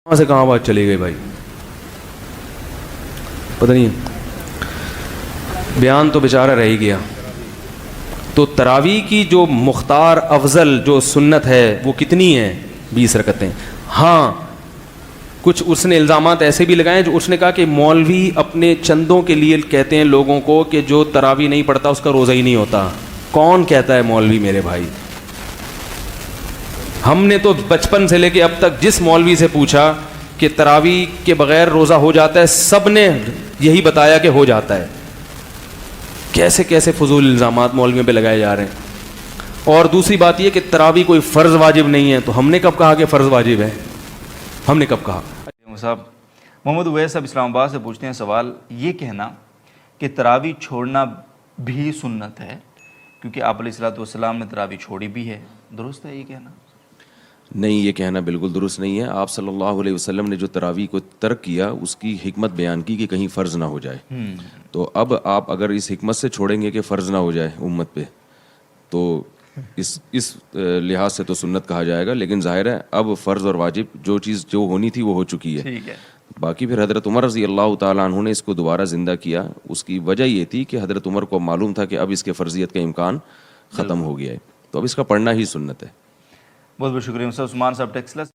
کہاں سے کہاں بات چلی گئی بھائی، پتہ نہیں، بیان تو بیچارہ رہ ہی گیا۔ تو تراویح کی جو مختار افضل جو سنت ہے وہ کتنی ہے؟ 20 رکعتیں۔ ہاں کچھ اس نے الزامات ایسے بھی لگائے جو اس نے کہا کہ مولوی اپنے چندوں کے لیے کہتے ہیں لوگوں کو کہ جو تراویح نہیں پڑھتا اس کا روزہ ہی نہیں ہوتا۔ کون کہتا ہے مولوی میرے بھائی؟ ہم نے تو بچپن سے لے کے اب تک جس مولوی سے پوچھا کہ تراویح کے بغیر روزہ ہو جاتا ہے، سب نے یہی بتایا کہ ہو جاتا ہے۔ کیسے کیسے فضول الزامات مولویوں پہ لگائے جا رہے ہیں۔ اور دوسری بات یہ کہ تراویح کوئی فرض واجب نہیں ہے، تو ہم نے کب کہا کہ فرض واجب ہے؟ ہم نے کب کہا؟ صاحب محمد اویس صاحب اسلام آباد سے پوچھتے ہیں سوال، یہ کہنا کہ تراویح چھوڑنا بھی سنت ہے کیونکہ آپ علیہ الصلوۃ والسلام نے تراویح چھوڑی بھی ہے، درست ہے یہ کہنا؟ نہیں، یہ کہنا بالکل درست نہیں ہے۔ آپ صلی اللہ علیہ وسلم نے جو تراویح کو ترک کیا اس کی حکمت بیان کی کہ کہیں فرض نہ ہو جائے۔ تو اب آپ اگر اس حکمت سے چھوڑیں گے کہ فرض نہ ہو جائے امت پہ، تو اس لحاظ سے تو سنت کہا جائے گا، لیکن ظاہر ہے اب فرض اور واجب جو چیز جو ہونی تھی وہ ہو چکی ہے۔ ٹھیک ہے۔ باقی پھر حضرت عمر رضی اللہ تعالیٰ عنہ نے اس کو دوبارہ زندہ کیا، اس کی وجہ یہ تھی کہ حضرت عمر کو معلوم تھا کہ اب اس کے فرضیت کا امکان ختم ہو گیا ہے، تو اب اس کا پڑھنا ہی سنت ہے۔ بہت بہت شکریہ عثمان صاحب ٹیکسلا۔